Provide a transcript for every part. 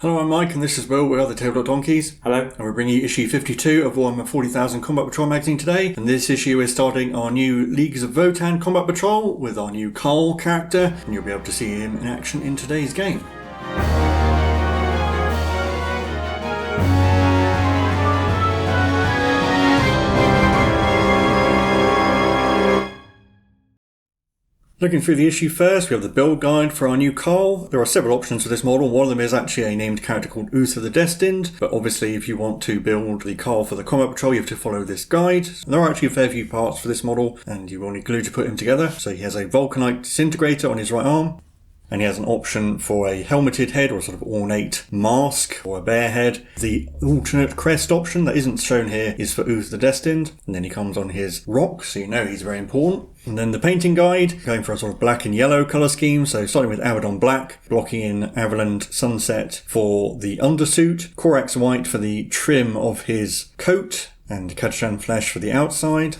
Hello, I'm Mike, and this is Will. We are the Tabletop Donkeys. Hello. And we're bringing you issue 52 of Warhammer 40,000 Combat Patrol magazine today. And this issue is starting our new Leagues of Votann Combat Patrol with our new Kâhl character, and you'll be able to see him in action in today's game. Looking through the issue first, we have the build guide for our new Kâhl. There are several options for this model. One of them is actually a named character called Uther the Destined, but obviously if you want to build the Kâhl for the Combat Patrol, you have to follow this guide. And there are actually a fair few parts for this model, and you will need glue to put him together. So he has a Vulcanite disintegrator on his right arm, and he has an option for a helmeted head or a sort of ornate mask or a bear head. The alternate crest option that isn't shown here is for Uther the Destined, and then he comes on his rock, so you know he's very important. And then the painting guide, going for a sort of black and yellow colour scheme, so starting with Abaddon Black, blocking in Avaland Sunset for the undersuit, Corax White for the trim of his coat, and Catachan Flesh for the outside.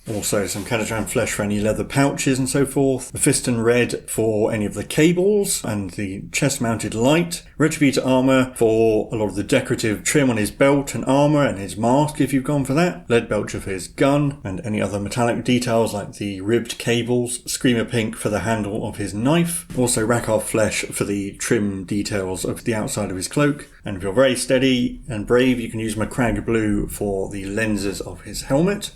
Also some Catachan Flesh for any leather pouches and so forth. Mephiston Red for any of the cables and the chest-mounted light. Retributor Armour for a lot of the decorative trim on his belt and armour and his mask if you've gone for that. Lead Belcher for his gun and any other metallic details like the ribbed cables. Screamer Pink for the handle of his knife. Also Rakarth Flesh for the trim details of the outside of his cloak. And if you're very steady and brave, you can use Macragge Blue for the lenses of his helmet.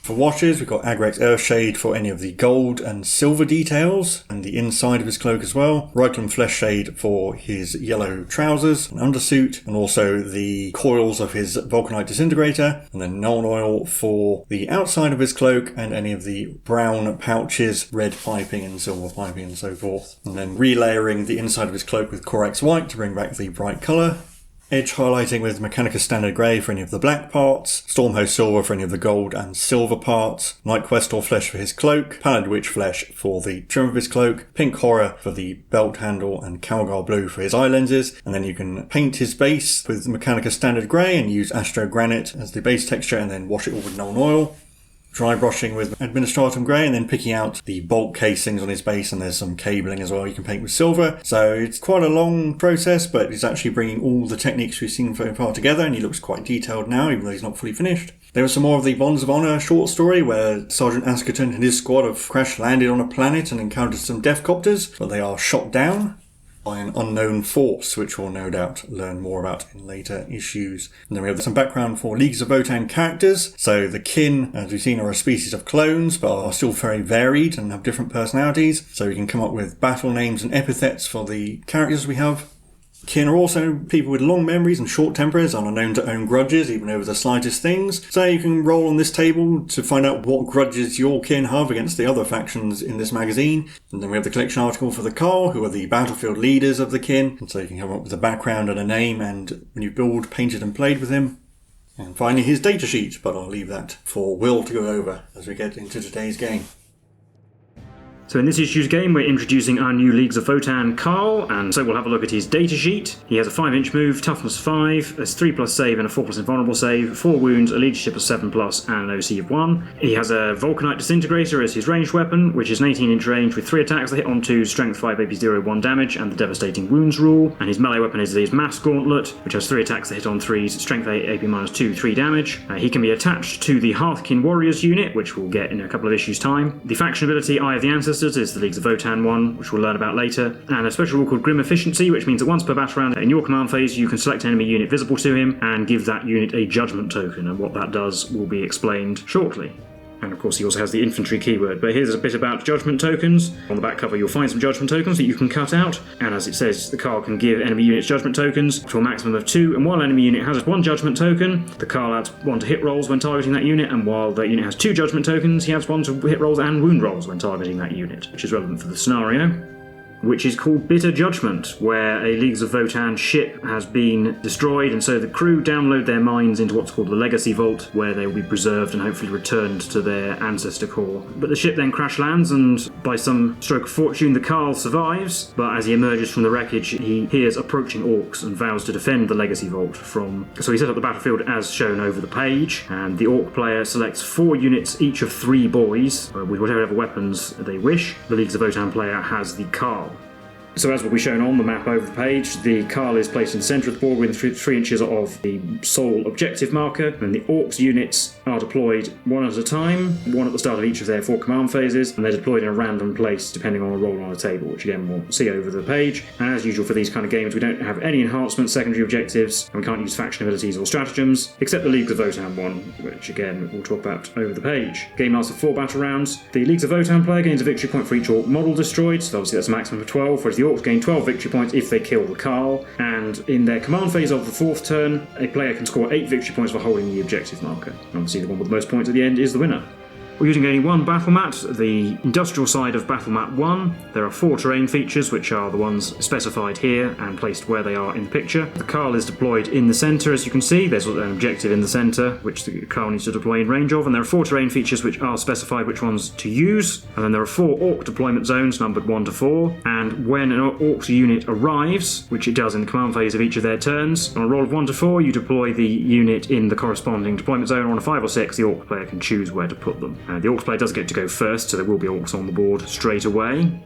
For washes, we've got Agrex Earthshade for any of the gold and silver details, and the inside of his cloak as well. Reikland Fleshshade for his yellow trousers and undersuit, and also the coils of his Vulcanite disintegrator, and then Nuln Oil for the outside of his cloak and any of the brown pouches, red piping and silver piping and so forth. And then relayering the inside of his cloak with Corax White to bring back the bright colour. Edge highlighting with Mechanicus Standard Grey for any of the black parts, Stormhost Silver for any of the gold and silver parts, Night Questor Flesh for his cloak, Pallid Witch Flesh for the trim of his cloak, Pink Horror for the belt handle, and Calgar Blue for his eye lenses. And then you can paint his base with Mechanicus Standard Grey and use Astro Granite as the base texture, and then wash it all with Nuln Oil. Dry brushing with Administratum Grey, and then picking out the bolt casings on his base, and there's some cabling as well you can paint with silver. So it's quite a long process, but he's actually bringing all the techniques we've seen so far together, and he looks quite detailed now, even though he's not fully finished. There was some more of the Bonds of Honor short story, where Sergeant Askerton and his squad have crash-landed on a planet and encountered some Deathcopters, but they are shot down by an unknown force, which we'll no doubt learn more about in later issues. And then we have some background for Leagues of Votann characters. So the kin, as we've seen, are a species of clones, but are still very varied and have different personalities. So we can come up with battle names and epithets for the characters we have. Kin are also people with long memories and short tempers and are known to own grudges, even over the slightest things. So you can roll on this table to find out what grudges your kin have against the other factions in this magazine. And then we have the collection article for the Kâhl, who are the battlefield leaders of the kin. And so you can come up with a background and a name, and when you build, painted and played with him. And finally his datasheet, but I'll leave that for Will to go over as we get into today's game. So in this issue's game, we're introducing our new Leagues of Votann Kâhl, and so we'll have a look at his datasheet. He has a 5-inch move, toughness 5, there's 3+ save and a 4+ invulnerable save, 4 wounds, a leadership of 7+, and an OC of 1. He has a Vulcanite disintegrator as his ranged weapon, which is an 18-inch range with 3 attacks that hit onto strength 5 AP0 1 damage and the devastating wounds rule. And his melee weapon is his mass gauntlet, which has 3 attacks that hit on 3s, strength 8 AP-2 3 damage. He can be attached to the Hearthkin Warriors unit, which we'll get in a couple of issues' time. The faction ability Eye of the Ancestors is the Leagues of Votann one, which we'll learn about later, and a special rule called Grim Efficiency, which means that once per battle round in your command phase you can select an enemy unit visible to him and give that unit a Judgement token, and what that does will be explained shortly. And of course he also has the infantry keyword. But here's a bit about Judgement tokens. On the back cover you'll find some Judgement tokens that you can cut out, and as it says, the Kâhl can give enemy units Judgement tokens to a maximum of 2, and while an enemy unit has 1 Judgement token, the Kâhl adds 1 to hit rolls when targeting that unit, and while that unit has 2 Judgement tokens, he adds 1 to hit rolls and wound rolls when targeting that unit, which is relevant for the scenario. Which is called Bitter Judgement, where a Leagues of Votann ship has been destroyed, and so the crew download their minds into what's called the Legacy Vault, where they will be preserved and hopefully returned to their ancestor core. But the ship then crash lands, and by some stroke of fortune the Kâhl survives, but as he emerges from the wreckage he hears approaching orcs and vows to defend the Legacy Vault from... So he set up the battlefield as shown over the page, and the orc player selects 4 units, each of 3 boys, with whatever weapons they wish. The Leagues of Votann player has the Kâhl. So as will be shown on the map over the page, the Kâhl is placed in the centre of the board within 3 inches of the sole objective marker, and the Orcs units are deployed one at a time, one at the start of each of their 4 command phases, and they're deployed in a random place depending on a roll on a table, which again we'll see over the page. And as usual for these kind of games, we don't have any enhancements, secondary objectives, and we can't use faction abilities or stratagems, except the Leagues of Votann one, which again we'll talk about over the page. Game lasts for 4 battle rounds. The Leagues of Votann player gains a victory point for each Orc model destroyed, so obviously that's a maximum of 12, whereas the Orcs gain 12 victory points if they kill the Kâhl, and in their command phase of the 4th turn, a player can score 8 victory points for holding the objective marker. And obviously the one with the most points at the end is the winner. We're using only one battle mat, the industrial side of battle mat 1. There are 4 terrain features, which are the ones specified here and placed where they are in the picture. The Kâhl is deployed in the centre, as you can see. There's an objective in the centre, which the Kâhl needs to deploy in range of, and there are 4 terrain features which are specified which ones to use. And then there are 4 Orc deployment zones, numbered 1 to 4, and when an Orc unit arrives, which it does in the command phase of each of their turns, on a roll of 1 to 4, you deploy the unit in the corresponding deployment zone. On a 5 or 6, the Orc player can choose where to put them. The Orcs player does get to go first, so there will be Orcs on the board straight away. And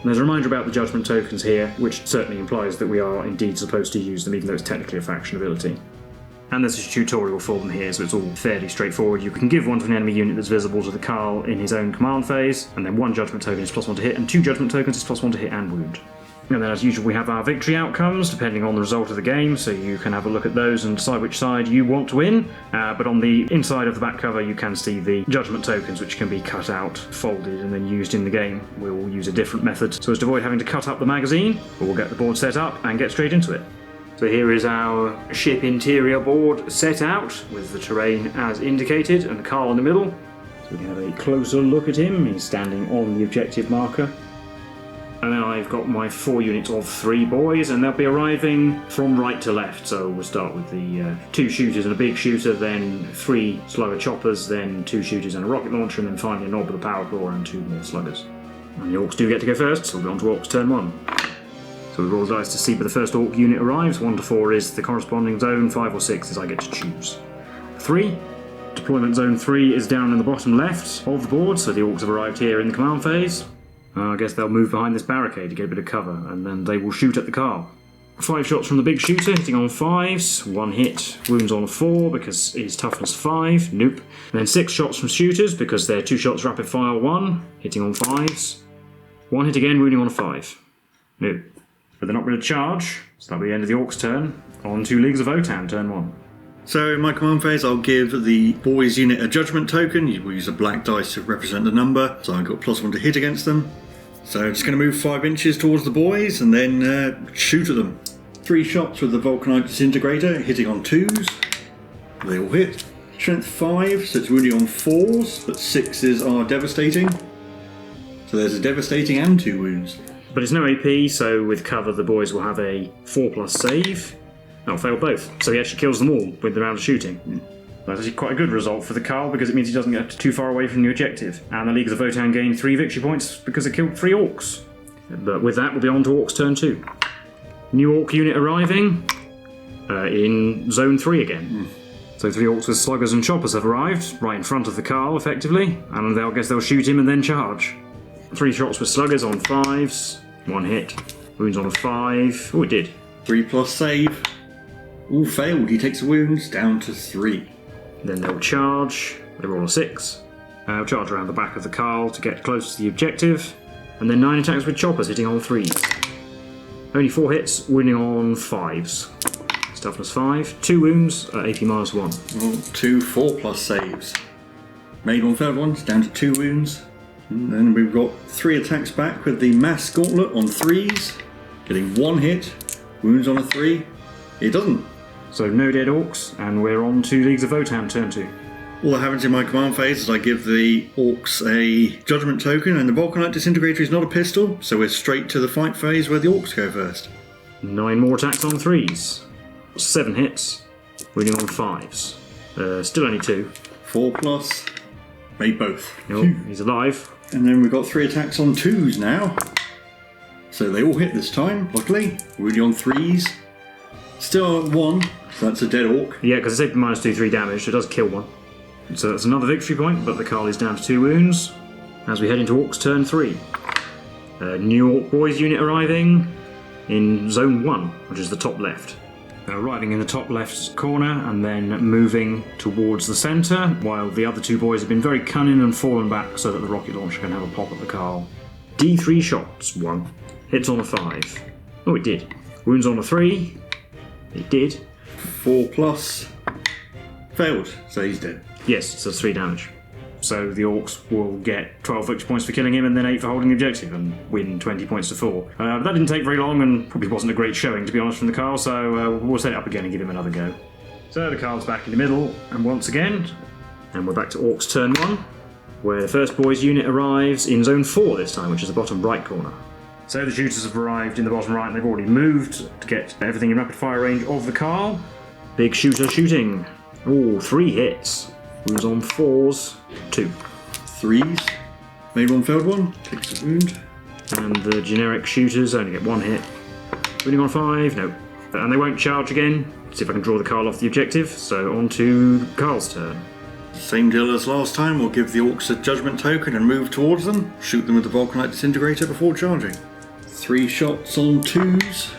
there's a reminder about the Judgement tokens here, which certainly implies that we are indeed supposed to use them, even though it's technically a faction ability. And there's a tutorial for them here, so it's all fairly straightforward. You can give one to an enemy unit that's visible to the Kâhl in his own command phase, and then 1 Judgement token is +1 to hit, and 2 Judgement tokens is +1 to hit and wound. And then as usual we have our victory outcomes depending on the result of the game, so you can have a look at those and decide which side you want to win. But on the inside of the back cover you can see the Judgement tokens, which can be cut out, folded and then used in the game. We'll use a different method so as to avoid having to cut up the magazine, but we'll get the board set up and get straight into it. So here is our ship interior board set out with the terrain as indicated and the Kâhl in the middle. So we can have a closer look at him. He's standing on the objective marker. And then I've got my 4 units of 3 boys, and they'll be arriving from right to left. So we'll start with the 2 shooters and a big shooter, then 3 slugger choppers, then 2 shooters and a rocket launcher, and then finally a knob with a power claw and 2 more sluggers. And the Orcs do get to go first, so we'll be on to Orcs turn 1. So we roll the dice to see where the first Orc unit arrives. 1 to 4 is the corresponding zone, 5 or 6 is I get to choose. 3. Deployment zone 3 is down in the bottom left of the board, so the Orcs have arrived here in the command phase. I guess they'll move behind this barricade to get a bit of cover, and then they will shoot at the Kâhl. 5 shots from the big shooter, hitting on 5s, 1 hit, wounds on a 4 because he's toughness 5, nope. And then 6 shots from shooters because they're 2 shots rapid fire 1, hitting on 5s. 1 hit again, wounding on a 5, nope. But they're not going to charge, so that'll be the end of the Orcs' turn. On to Leagues of Votann, turn 1. So in my command phase I'll give the boys unit a Judgement token. We'll use a black dice to represent the number, so I've got +1 to hit against them. So I'm just going to move 5 inches towards the boys and then shoot at them. 3 shots with the Vulcanite Disintegrator, hitting on 2s. They all hit. Strength 5, so it's wounding on 4s, but 6s are devastating. So there's a devastating and 2 wounds. But it's no AP, so with cover the boys will have a 4+ save. Oh, failed both. So he actually kills them all with the round of shooting. That's actually quite a good result for the Kâhl because it means he doesn't get too far away from the objective. And the Leagues of Votann gain 3 victory points because they killed 3 Orcs. But with that, we'll be on to Orcs turn 2. New Orc unit arriving in zone 3 again. So 3 Orcs with sluggers and choppers have arrived, right in front of the Kâhl, effectively. And I guess they'll shoot him and then charge. 3 shots with sluggers on 5s, 1 hit, wounds on a 5. Oh, it did. 3+ save. All failed. He takes the wounds down to 3. Then they'll charge. They roll a 6. Charge around the back of the Kâhl to get close to the objective. And then 9 attacks with choppers, hitting on 3s. Only 4 hits, wounding on 5s. Toughness 5. 2 wounds, AP -1. Well, 2 4+ saves. Made 1, failed 1, down to 2 wounds. And then we've got 3 attacks back with the Mass Gauntlet on 3s. Getting 1 hit, wounds on a 3. It doesn't. So no dead Orcs, and we're on to Leagues of Votann, turn 2. All that happens in my command phase is I give the Orcs a Judgement token, and the Vulcanite Disintegrator is not a pistol, so we're straight to the fight phase where the Orcs go first. 9 more attacks on 3s. 7 hits, wounding on 5s. Still only 2. 4+, made both. Oh, he's alive. And then we've got 3 attacks on 2s now. So they all hit this time, luckily. Wounding on 3s. Still at 1, so that's a dead Orc. Yeah, because it's -2, 3 damage, so it does kill 1. So that's another victory point, but the Kâhl is down to 2 wounds. As we head into Orcs turn 3. New Orc Boys unit arriving in Zone 1, which is the top left. Arriving in the top left corner and then moving towards the centre, while the other two boys have been very cunning and fallen back so that the rocket launcher can have a pop at the Kâhl. D3 shots, 1. Hits on a 5. Oh, it did. Wounds on a 3. It did. 4+. Failed, so he's dead. Yes, so 3 damage. So the Orcs will get 12 victory points for killing him and then 8 for holding the objective and win 20 points to 4. But that didn't take very long and probably wasn't a great showing, to be honest, from the Kâhl, so we'll set it up again and give him another go. So the Kâhl's back in the middle, and once again, and we're back to Orcs turn 1, where the first boys unit arrives in Zone 4 this time, which is the bottom right corner. So the shooters have arrived in the bottom right and they've already moved to get everything in rapid fire range of the Kâhl. Big shooter shooting. Oh, 3 hits. Wounds on 4s, 2. 3s. Made 1, failed 1. Takes a wound. And the generic shooters only get 1 hit. Wounding on 5, no. And they won't charge again. See if I can draw the Kâhl off the objective. So on to Kâhl's turn. Same deal as last time. We'll give the Orcs a Judgement token and move towards them. Shoot them with the Vulcanite Disintegrator before charging. 3 shots on 2s.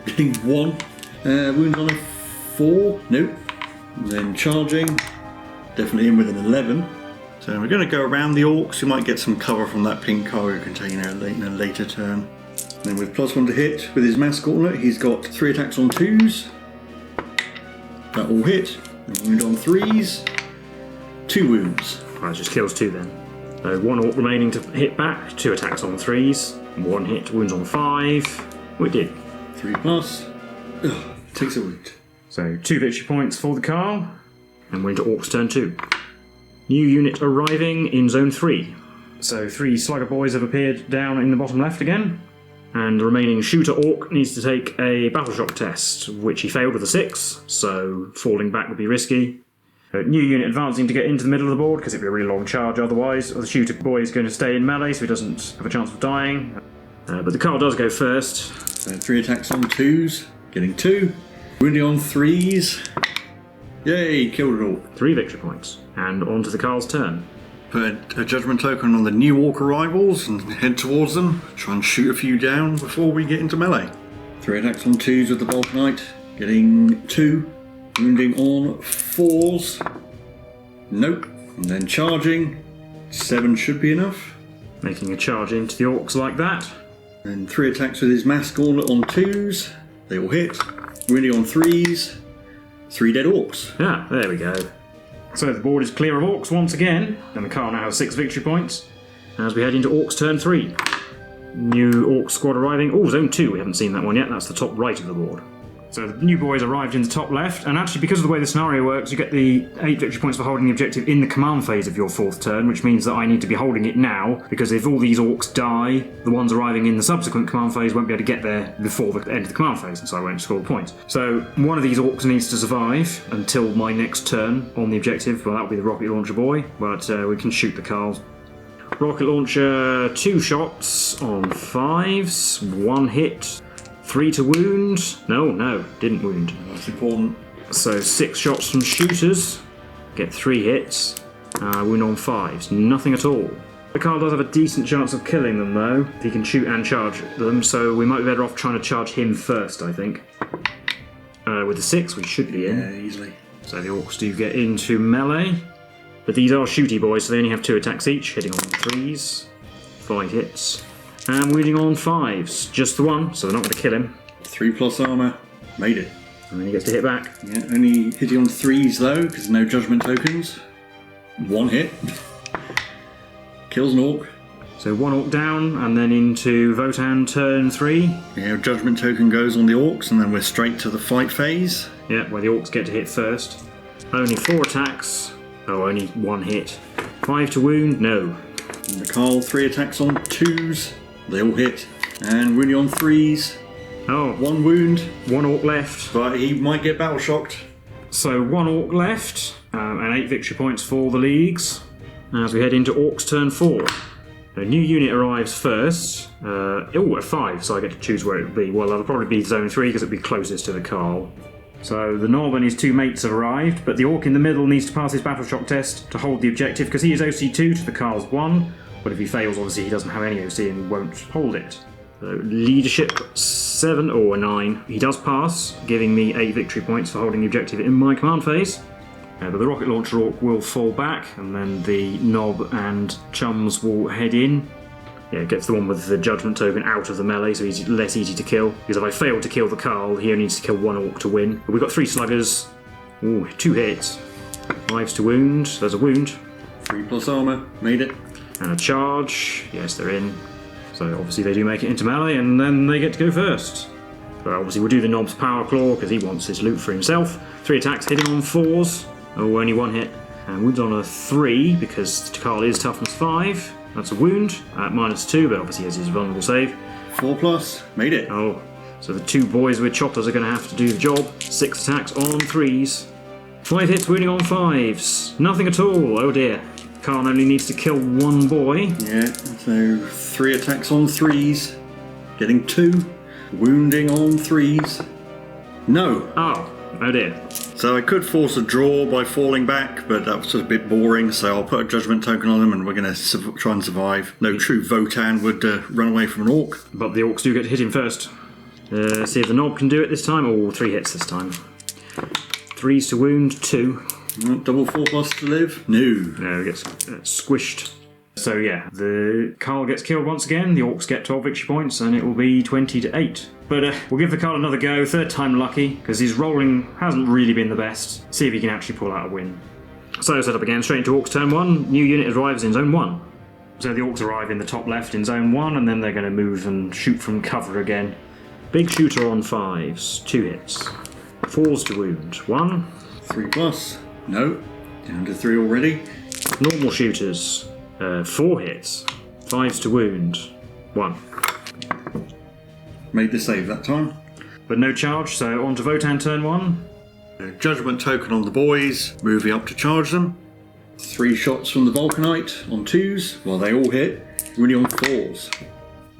Getting 1. Wounds on a 4. Nope. And then charging. Definitely in with an 11. So we're going to go around the Orcs. You might get some cover from that pink cargo container in a later turn. And then with +1 to hit with his mass gauntlet, he's got 3 attacks on 2s. That all hit. And wound on 3s. 2 wounds. Right, just kills 2 then. So 1 Orc remaining to hit back, 2 attacks on 3s, 1 hit, wounds on 5. Oh, it did. 3+. Ugh, takes a wound. So 2 victory points for the Kâhl. And we're into Orcs turn 2. New unit arriving in Zone 3. So 3 Slugger boys have appeared down in the bottom left again. And the remaining shooter Orc needs to take a battle shock test, which he failed with a 6, so falling back would be risky. New unit advancing to get into the middle of the board, because it'd be a really long charge otherwise. The shooter boy is going to stay in melee, so he doesn't have a chance of dying. But the Kâhl does go first. So 3 attacks on 2s, getting 2. Wounding on 3s. Yay, killed it all. 3 victory points. And on to the Kâhl's turn. Put a Judgement token on the new Orc arrivals and head towards them. Try and shoot a few down before we get into melee. 3 attacks on 2s with the Vulcanite, getting 2. Wounding on 4s. Nope. And then charging. 7 should be enough. Making a charge into the Orcs like that. And 3 attacks with his mass gauntlet on 2s. They all hit. Wounding on 3s. 3 dead Orcs. Ah, there we go. So the board is clear of Orcs once again, and the Kâhl now has 6 victory points. As we head into Orcs turn 3. New Orc squad arriving. Oh, Zone 2, we haven't seen that one yet. That's the top right of the board. So the new boys arrived in the top left, and actually because of the way the scenario works, you get the 8 victory points for holding the objective in the command phase of your 4th turn, which means that I need to be holding it now, because if all these Orcs die, the ones arriving in the subsequent command phase won't be able to get there before the end of the command phase, and so I won't score points. So one of these Orcs needs to survive until my next turn on the objective. Well, that'll be the rocket launcher boy, but we can shoot the Kâhl. Rocket launcher, 2 shots on 5s, 1 hit. 3 to wound. No, didn't wound. That's important. So 6 shots from shooters. Get 3 hits. Wound on 5s. Nothing at all. The Kâhl does have a decent chance of killing them though. He can shoot and charge them, so we might be better off trying to charge him first, I think. With the 6, we should be in. Yeah, easily. So the Orcs do get into melee. But these are shooty boys, so they only have 2 attacks each, hitting on 3s. 5 hits. And wounding on 5s. Just the 1, so they're not going to kill him. 3+ armour. Made it. And then he gets to hit back. Yeah, only hitting on 3s though, because no Judgement tokens. 1 hit. Kills an Orc. So 1 Orc down, and then into Votann turn 3. Yeah, Judgement token goes on the Orcs, and then we're straight to the fight phase. Yeah, where the Orcs get to hit first. Only 4 attacks. Oh, only 1 hit. 5 to wound? No. And the Kâhl, 3 attacks on 2s. They all hit. And wounding on 3s. Oh, 1 wound. 1 Orc left. But he might get battle shocked. So 1 Orc left, and 8 victory points for the leagues. As we head into Orcs turn 4. A new unit arrives first. A 5, so I get to choose where it will be. Well, that'll probably be Zone 3 because it'll be closest to the Kâhl. So the Knob and his 2 mates have arrived, but the Orc in the middle needs to pass his battle shock test to hold the objective because he is OC2 to the Kâhl's 1. But if he fails, obviously he doesn't have any OC and won't hold it. So leadership 7 or a 9. He does pass, giving me 8 victory points for holding the objective in my command phase. But the rocket launcher orc will fall back, and then the Knob and Chums will head in. Yeah, gets the one with the Judgement token out of the melee, so he's less easy to kill. Because if I fail to kill the Kâhl, he only needs to kill 1 orc to win. But we've got 3 sluggers. Ooh, 2 hits. 5s to wound. There's a wound. 3+ armour. Made it. And a charge. Yes, they're in. So obviously they do make it into melee, and then they get to go first. But obviously we'll do the Knob's Power Claw, because he wants his loot for himself. 3 attacks, hitting on 4s. Oh, only 1 hit. And wounds on a 3, because Kâhl is toughness 5. That's a wound at -2, but obviously he has his vulnerable save. 4+. Made it. Oh, so the 2 boys with choppers are going to have to do the job. 6 attacks on 3s. 5 hits, wounding on 5s. Nothing at all. Oh dear. Kâhl only needs to kill 1 boy. Yeah, so 3 attacks on 3s. Getting 2. Wounding on 3s. No. Oh dear. So I could force a draw by falling back, but that was a bit boring, so I'll put a Judgement token on them and we're going to try and survive. No true Votann would run away from an orc. But the orcs do get to hit him first. See if the Knob can do it this time. Oh, 3 hits this time. 3s to wound, 2. Double 4+ to live? No. No, it gets squished. So yeah, the Kâhl gets killed once again, the orcs get 12 victory points, and it will be 20-8. But we'll give the Kâhl another go, 3rd time lucky, because his rolling hasn't really been the best. See if he can actually pull out a win. So set up again, straight into orcs turn 1, new unit arrives in zone 1. So the orcs arrive in the top left in zone 1, and then they're going to move and shoot from cover again. Big shooter on 5s, 2 hits. 4s to wound, 1. 3+. No. Down to 3 already. Normal shooters, 4 hits. 5s to wound, 1. Made the save that time. But no charge, so on to Votann turn 1. Judgement token on the boys, moving up to charge them. 3 shots from the Vulcanite on 2s, well they all hit. Really on 4s.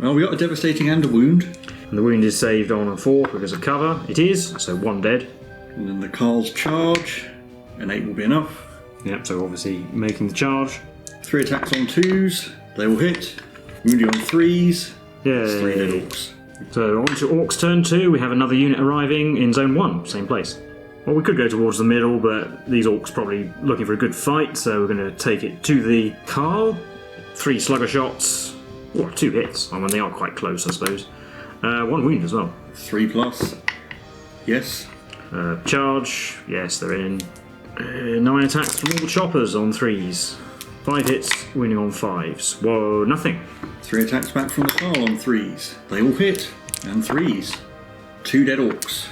Well, we got a devastating and a wound. And the wound is saved on a 4 because of cover. It is, so 1 dead. And then the Kâhl's charge. An 8 will be enough. Yep, so obviously making the charge. 3 attacks on 2s, they all hit. Wounding on 3s. Yeah. 3 dead orcs. So on to orcs turn 2, we have another unit arriving in zone 1, same place. Well, we could go towards the middle, but these orcs probably looking for a good fight, so we're going to take it to the Kâhl. 3 slugger shots. Oh, 2 hits. I mean, they are quite close, I suppose. 1 wound as well. 3+. Yes. Charge. Yes, they're in. 9 attacks from all the choppers on 3s. 5 hits, wounding on 5s. Whoa, nothing. 3 attacks back from the Kâhl on 3s. They all hit. And 3s. 2 dead orcs.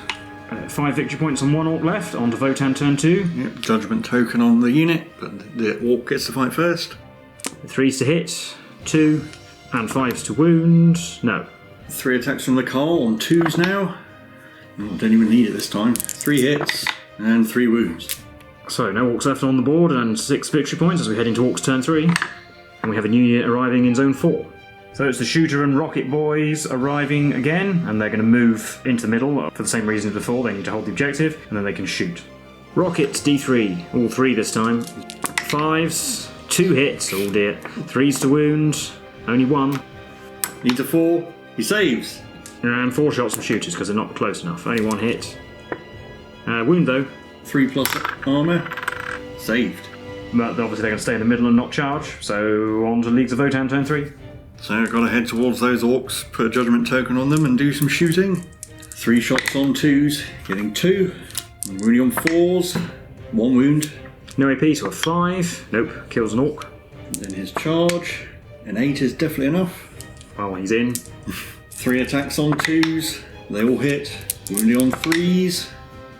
5 victory points on 1 orc left. On to Votann turn 2. Yep, Judgement token on the unit, but the orc gets to fight first. 3s to hit, 2, and 5s to wound. No. 3 attacks from the Kâhl on 2s now. Oh, don't even need it this time. 3 hits and 3 wounds. So, no orcs left on the board and 6 victory points as we head into orcs turn 3. And we have a new unit arriving in zone 4. So it's the shooter and rocket boys arriving again, and they're going to move into the middle for the same reason as before. They need to hold the objective, and then they can shoot. Rockets D3, all 3 this time. 5s, 2 hits, oh dear. 3s to wound, only 1. Needs a 4, he saves. And 4 shots from shooters because they're not close enough. Only 1 hit. Wound though. 3+ armour, saved. But obviously they're going to stay in the middle and not charge, so on to Leagues of Votann turn 3. So I've got to head towards those orcs, put a Judgement token on them and do some shooting. 3 shots on 2s, getting 2. And wounding on 4s, 1 wound. No AP, so a 5. Nope, kills an orc. And then his charge. An 8 is definitely enough. Well, he's in. 3 attacks on 2s, they all hit. Wounding on 3s,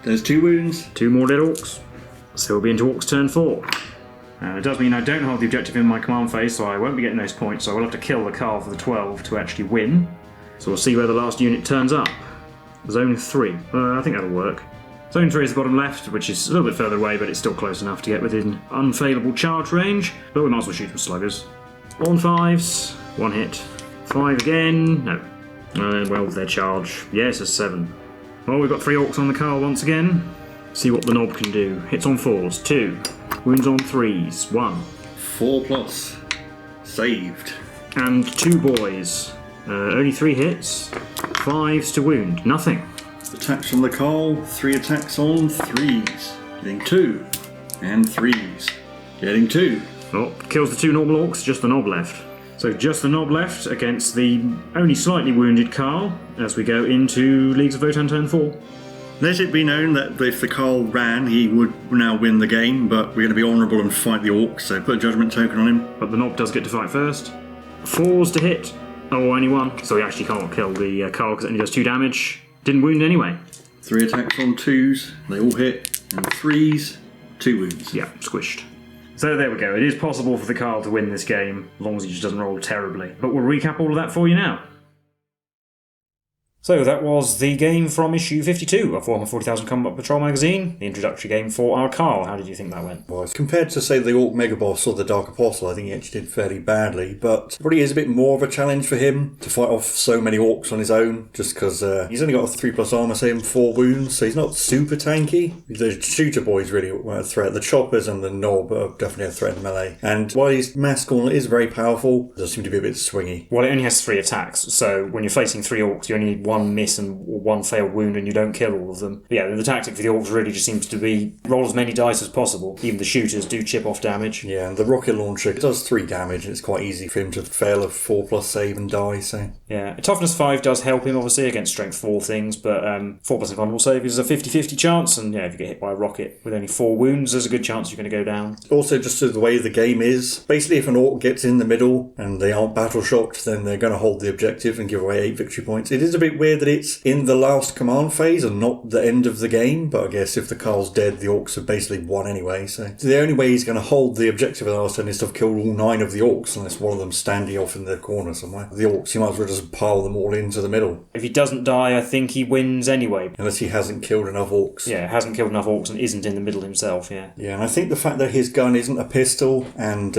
there's 2 wounds. 2 more dead orcs. So we'll be into orcs turn 4. It does mean I don't hold the objective in my command phase, so I won't be getting those points, so I will have to kill the Kâhl for the 12 to actually win. So we'll see where the last unit turns up. Zone 3. I think that'll work. Zone 3 is the bottom left, which is a little bit further away, but it's still close enough to get within unfavourable charge range. But we might as well shoot some sluggers. On 5s, 1 hit. 5 again, no. Well, their charge. Yes, a 7. Well, we've got 3 orcs on the Kâhl once again. See what the Knob can do. Hits on 4s, 2. Wounds on 3s, 1. 4+. Saved. And 2 boys. Only 3 hits, 5s to wound, nothing. Attacks from the Kâhl, 3 attacks on 3s. Getting 2. And 3s. Getting 2. Oh, kills the 2 normal orcs, just the knob left. So just the knob left against the only slightly wounded Kâhl as we go into Leagues of Votann turn 4. Let it be known that if the Kâhl ran, he would now win the game, but we're going to be honourable and fight the orcs, so put a judgment token on him. But the knob does get to fight first. 4s to hit. Oh, only 1. So he actually can't kill the Kâhl because it only does 2 damage. Didn't wound anyway. 3 attacks on 2s, they all hit, and 3s, 2 wounds. Yeah, squished. So there we go. It is possible for the Kâhl to win this game, as long as he just doesn't roll terribly. But we'll recap all of that for you now. So that was the game from issue 52 of Warhammer 40,000 Combat Patrol magazine, the introductory game for our Kâhl. How did you think that went? Well, compared to, say, the Orc Megaboss or the Dark Apostle, I think he actually did fairly badly, but it probably is a bit more of a challenge for him to fight off so many orcs on his own, just because he's only got a 3+ armour, say, and 4 wounds, so he's not super tanky. The shooter boys really were a threat. The choppers and the knob are definitely a threat in melee. And while his mass gauntlet is very powerful, it does seem to be a bit swingy. Well, it only has 3 attacks, so when you're facing 3 orcs, you only need 1 miss and 1 failed wound and you don't kill all of them. But yeah, the tactic for the orcs really just seems to be roll as many dice as possible. Even the shooters do chip off damage. Yeah, and the rocket launcher, it does 3 damage and it's quite easy for him to fail a 4+ save and die, so... Yeah, toughness 5 does help him obviously against strength 4 things, but 4+ invulnerable save is a 50-50 chance, and yeah, if you get hit by a rocket with only 4 wounds, there's a good chance you're going to go down. Also, just to the way the game is, basically if an orc gets in the middle and they aren't battle shocked, then they're going to hold the objective and give away 8 victory points. It is a bit weird that it's in the last command phase and not the end of the game, but I guess if the Kâhl's dead, the orcs have basically won anyway, so the only way he's going to hold the objective in the last turn is to have killed all 9 of the orcs, unless one of them's standing off in the corner somewhere. The orcs, he might as well just pile them all into the middle. If he doesn't die, I think he wins anyway. Unless he hasn't killed enough orcs. Yeah, hasn't killed enough orcs and isn't in the middle himself, yeah. Yeah, and I think the fact that his gun isn't a pistol and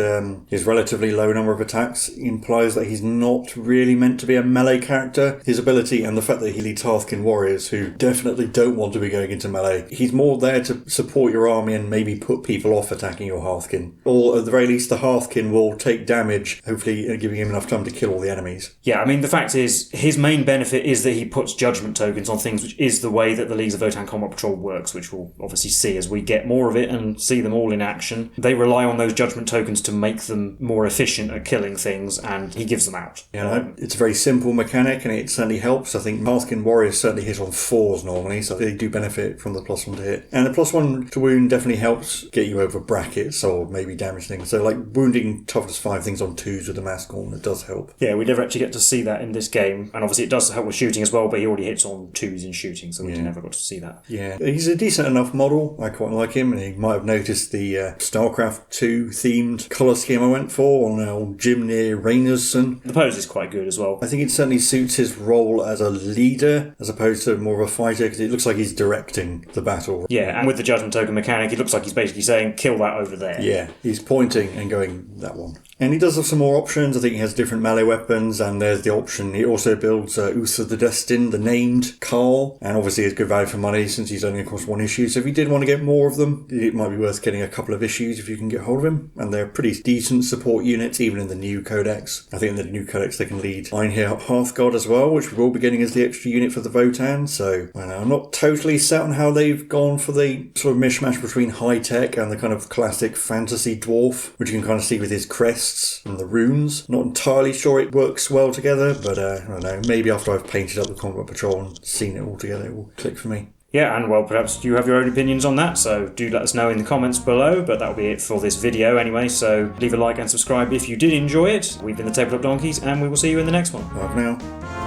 his relatively low number of attacks implies that he's not really meant to be a melee character. His ability and the fact that he leads Hearthkin warriors who definitely don't want to be going into melee. He's more there to support your army and maybe put people off attacking your Hearthkin. Or at the very least, the Hearthkin will take damage, hopefully giving him enough time to kill all the enemies. Yeah, I mean, the fact is, his main benefit is that he puts judgment tokens on things, which is the way that the Leagues of Votann Combat Patrol works, which we'll obviously see as we get more of it and see them all in action. They rely on those judgment tokens to make them more efficient at killing things, and he gives them out. Yeah, it's a very simple mechanic, and it certainly helps. I think Hearthkin warriors certainly hit on 4s normally, so they do benefit from the +1 to hit. And the +1 to wound definitely helps get you over brackets or maybe damage things. So like wounding toughness 5 things on 2s with the mass gauntlet does help. Yeah, we never actually get to see that in this game. And obviously it does help with shooting as well, but he already hits on 2s in shooting, so we never got to see that. Yeah, he's a decent enough model. I quite like him, and he might have noticed the StarCraft 2 themed colour scheme I went for on old Jimnir Reynersson. The pose is quite good as well. I think it certainly suits his role as a leader as opposed to more of a fighter, because it looks like he's directing the battle. Yeah, and with the judgment token mechanic, it looks like he's basically saying, kill that over there. Yeah, he's pointing and going, that one. And he does have some more options. I think he has different melee weapons, and there's the option. He also builds Uther the Destined, the named Kâhl, and obviously it's good value for money since he's only across 1 issue. So if you did want to get more of them, it might be worth getting a couple of issues if you can get hold of him. And they're pretty decent support units, even in the new codex. I think in the new codex they can lead Einhir Hearthgod as well, which we will be getting as the extra unit for the Votann. So I know, I'm not totally set on how they've gone for the sort of mishmash between high-tech and the kind of classic fantasy dwarf, which you can kind of see with his crests and the runes. Not entirely sure it works well together, but I don't know, maybe after I've painted up the Combat Patrol and seen it all together, it will click for me. Yeah, and well, perhaps you have your own opinions on that, so do let us know in the comments below, but that'll be it for this video anyway, so leave a like and subscribe if you did enjoy it. We've been the Tabletop Donkeys, and we will see you in the next one. Bye for now.